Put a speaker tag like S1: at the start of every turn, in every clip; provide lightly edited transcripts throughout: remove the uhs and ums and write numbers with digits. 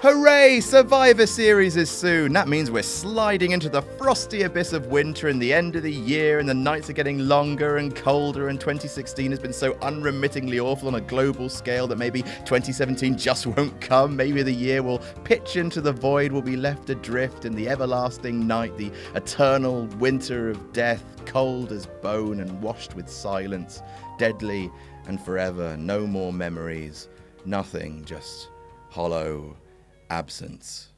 S1: Hooray! Survivor Series is soon. That means we're sliding into the frosty abyss of winter and the end of the year, and the nights are getting longer and colder, and 2016 has been so unremittingly awful on a global scale that maybe 2017 just won't come. Maybe the year will pitch into the void, will be left adrift in the everlasting night, the eternal winter of death, cold as bone and washed with silence, deadly and forever. No more memories, nothing, just hollow absence.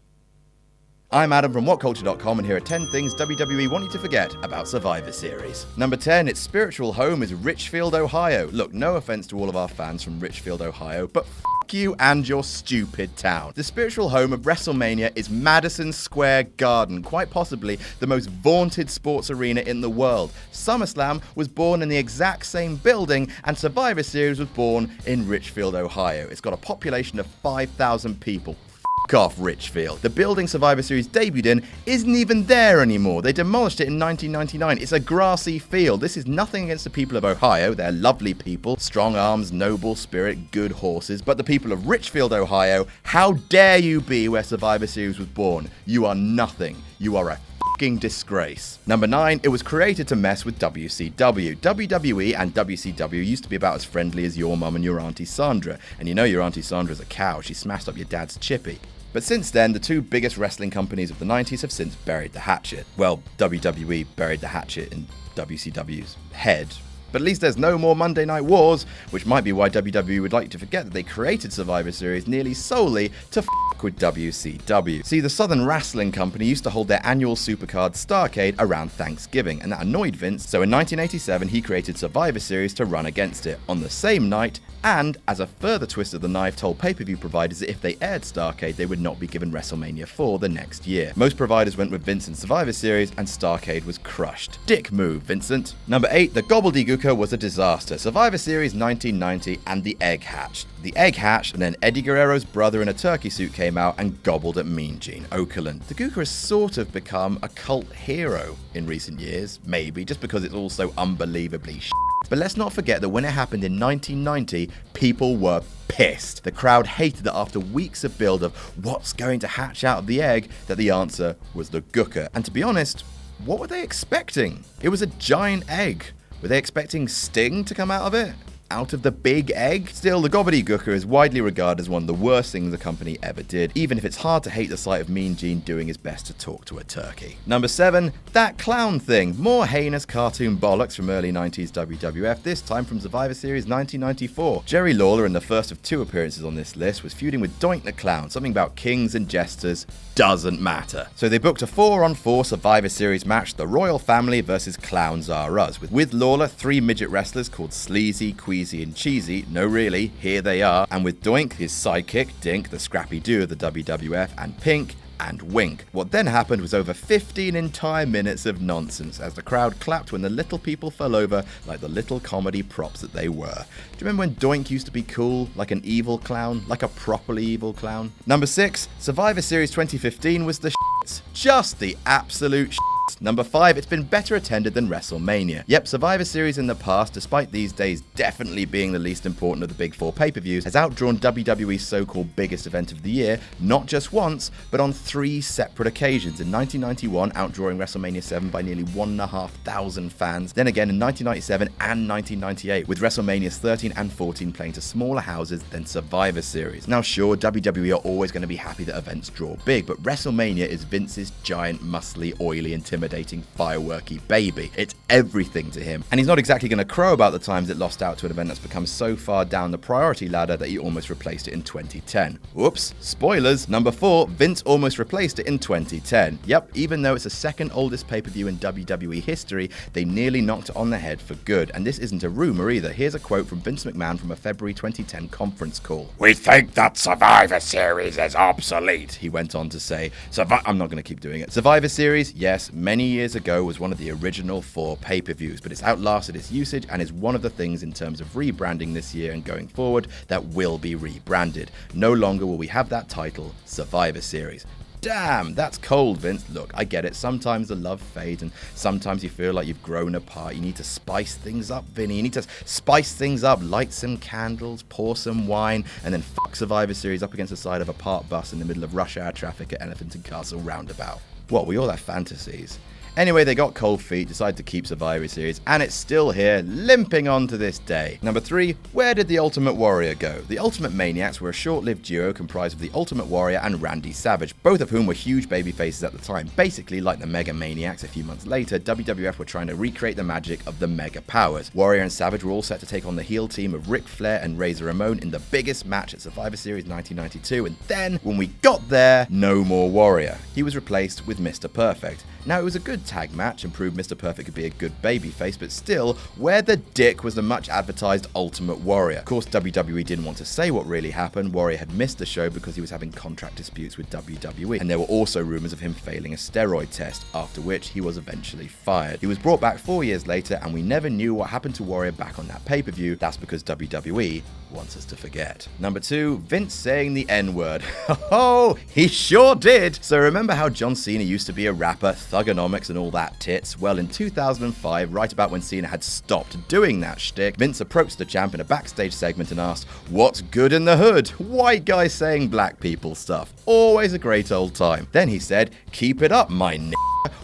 S1: I'm Adam from WhatCulture.com, and here are 10 things WWE want you to forget about Survivor Series. Number 10, its spiritual home is Richfield, Ohio. Look, no offense to all of our fans from Richfield, Ohio, but f*** you and your stupid town. The spiritual home of WrestleMania is Madison Square Garden, quite possibly the most vaunted sports arena in the world. SummerSlam was born in the exact same building, and Survivor Series was born in Richfield, Ohio. It's got a population of 5,000 people. Off Richfield. The building Survivor Series debuted in isn't even there anymore. They demolished it in 1999. It's a grassy field. This is nothing against the people of Ohio. They're lovely people, strong arms, noble spirit, good horses. But the people of Richfield, Ohio, how dare you be where Survivor Series was born? You are nothing. You are a fucking disgrace. Number 9, it was created to mess with WCW. WWE and WCW used to be about as friendly as your mum and your Auntie Sandra. And you know your Auntie Sandra's a cow. She smashed up your dad's chippy. But since then, the two biggest wrestling companies of the 90s have since buried the hatchet. Well, WWE buried the hatchet in WCW's head. But at least there's no more Monday Night Wars, which might be why WWE would like you to forget that they created Survivor Series nearly solely to with WCW. See, the Southern Wrestling Company used to hold their annual Supercard Starrcade around Thanksgiving, and that annoyed Vince, so in 1987 he created Survivor Series to run against it on the same night, and as a further twist of the knife, told pay-per-view providers that if they aired Starrcade, they would not be given WrestleMania 4 the next year. Most providers went with Vince and Survivor Series, and Starrcade was crushed. Dick move, Vincent. Number 8, the Gobbledy Gooker was a disaster. Survivor Series 1990, and the egg hatched. The egg hatched, and then Eddie Guerrero's brother in a turkey suit came out and gobbled at Mean Gene Okerlund. The Gooker has sort of become a cult hero in recent years, maybe, just because it's all so unbelievably shit. But let's not forget that when it happened in 1990, people were pissed. The crowd hated that after weeks of build of what's going to hatch out of the egg, that the answer was the Gooker. And to be honest, what were they expecting? It was a giant egg. Were they expecting Sting to come out of it? Out of the big egg? Still, the Gobbledy Gooker is widely regarded as one of the worst things the company ever did, even if it's hard to hate the sight of Mean Gene doing his best to talk to a turkey. Number 7, that clown thing. More heinous cartoon bollocks from early 90s WWF, this time from Survivor Series 1994. Jerry Lawler, in the first of 2 appearances on this list, was feuding with Doink the Clown. Something about kings and jesters doesn't matter. So they booked a 4-on-4 Survivor Series match, the Royal Family versus Clowns R Us, with Lawler, 3 midget wrestlers called Sleazy, Queasy and Cheesy, no really, here they are, and with Doink, his sidekick, Dink, the scrappy duo of the WWF, and Pink, and Wink. What then happened was over 15 entire minutes of nonsense as the crowd clapped when the little people fell over like the little comedy props that they were. Do you remember when Doink used to be cool, like an evil clown, like a properly evil clown? Number 6, Survivor Series 2015 was the shits. Just the absolute shits. Number 5, it's been better attended than WrestleMania. Yep, Survivor Series in the past, despite these days definitely being the least important of the big 4 pay-per-views, has outdrawn WWE's so-called biggest event of the year, not just once, but on 3 separate occasions. In 1991, outdrawing WrestleMania 7 by nearly 1,500 fans. Then again in 1997 and 1998, with WrestleManias 13 and 14 playing to smaller houses than Survivor Series. Now sure, WWE are always going to be happy that events draw big, but WrestleMania is Vince's giant, muscly, oily, intimidating, fireworky baby. It's everything to him. And he's not exactly going to crow about the times it lost out to an event that's become so far down the priority ladder that he almost replaced it in 2010. Whoops, spoilers. Number 4, Vince almost replaced it in 2010. Yep, even though it's the second oldest pay-per-view in WWE history, they nearly knocked it on the head for good. And this isn't a rumor either. Here's a quote from Vince McMahon from a February 2010 conference call.
S2: "We think that Survivor Series is obsolete,"
S1: he went on to say. I'm not going to keep doing it. Survivor Series, yes, many years ago was one of the original 4 pay-per-views, but it's outlasted its usage and is one of the things in terms of rebranding this year and going forward that will be rebranded. No longer will we have that title, Survivor Series. Damn, that's cold, Vince. Look, I get it. Sometimes the love fades and sometimes you feel like you've grown apart. You need to spice things up, Vinny. You need to spice things up, light some candles, pour some wine, and then fuck Survivor Series up against the side of a parked bus in the middle of rush hour traffic at Elephant and Castle roundabout. What, we all have fantasies. Anyway, they got cold feet, decided to keep Survivor Series, and it's still here, limping on to this day. Number 3, where did the Ultimate Warrior go? The Ultimate Maniacs were a short-lived duo comprised of the Ultimate Warrior and Randy Savage, both of whom were huge babyfaces at the time. Basically, like the Mega Maniacs a few months later, WWF were trying to recreate the magic of the Mega Powers. Warrior and Savage were all set to take on the heel team of Ric Flair and Razor Ramon in the biggest match at Survivor Series 1992, and then, when we got there, no more Warrior. He was replaced with Mr. Perfect. Now, it was a good tag match and proved Mr. Perfect could be a good babyface, but still, where the dick was the much advertised Ultimate Warrior? Of course, WWE didn't want to say what really happened. Warrior had missed the show because he was having contract disputes with WWE, and there were also rumors of him failing a steroid test, after which he was eventually fired. He was brought back 4 years later, and we never knew what happened to Warrior back on that pay-per-view. That's because WWE wants us to forget. Number 2, Vince saying the N-word. Oh, he sure did! So remember how John Cena used to be a rapper, thugonomics and all that tits? Well, in 2005, right about when Cena had stopped doing that shtick, Vince approached the champ in a backstage segment and asked, "What's good in the hood?" White guy saying black people stuff. Always a great old time. Then he said, "Keep it up, my n***."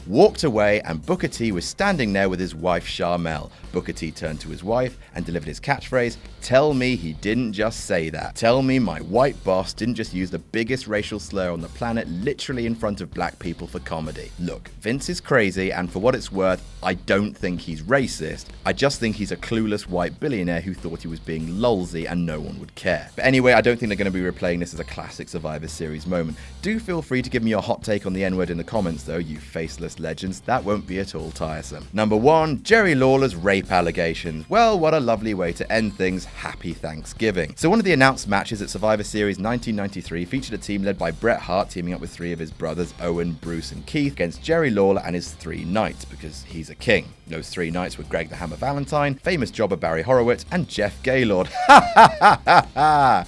S1: Walked away, and Booker T was standing there with his wife Charmel. Booker T turned to his wife and delivered his catchphrase, "Tell me he didn't just say that. Tell me my white boss didn't just use the biggest racial slur on the planet literally in front of black people for comedy." Look, Vince is crazy, and for what it's worth, I don't think he's racist. I just think he's a clueless white billionaire who thought he was being lolsy and no one would care. But anyway, I don't think they're going to be replaying this as a classic Survivor Series moment. Do feel free to give me your hot take on the N-word in the comments though, you faceless legends. That won't be at all tiresome. Number 1, Jerry Lawler's rape allegations. Well, what a lovely way to end things. Happy Thanksgiving. So one of the announced matches at Survivor Series 1993 featured a team led by Bret Hart teaming up with 3 of his brothers, Owen, Bruce and Keith, against Jerry Lawler and his 3 knights, because he's a king. Those 3 knights were Greg the Hammer Valentine, famous jobber Barry Horowitz, and Jeff Gaylord. Ha ha ha ha ha!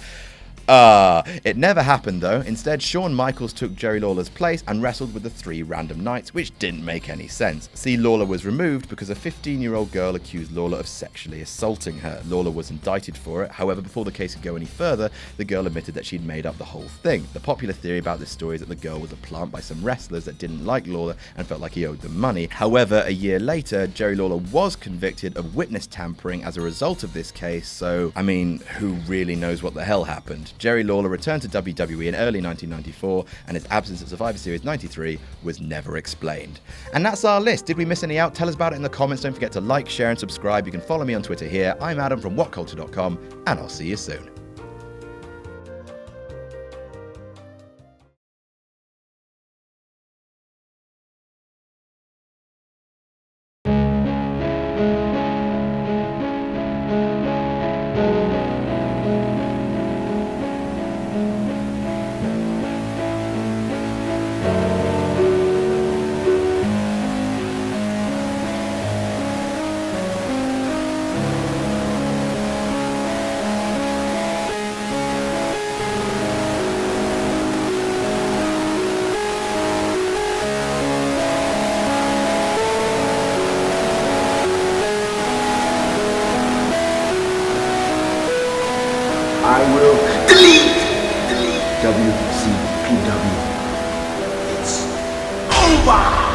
S1: It never happened though. Instead, Shawn Michaels took Jerry Lawler's place and wrestled with the 3 random knights, which didn't make any sense. See, Lawler was removed because a 15-year-old girl accused Lawler of sexually assaulting her. Lawler was indicted for it. However, before the case could go any further, the girl admitted that she'd made up the whole thing. The popular theory about this story is that the girl was a plant by some wrestlers that didn't like Lawler and felt like he owed them money. However, a year later, Jerry Lawler was convicted of witness tampering as a result of this case, so, I mean, who really knows what the hell happened? Jerry Lawler returned to WWE in early 1994, and his absence at Survivor Series 93 was never explained. And that's our list. Did we miss any out? Tell us about it in the comments. Don't forget to like, share, and subscribe. You can follow me on Twitter here. I'm Adam from WhatCulture.com, and I'll see you soon.
S3: I will delete WCPW. It's over!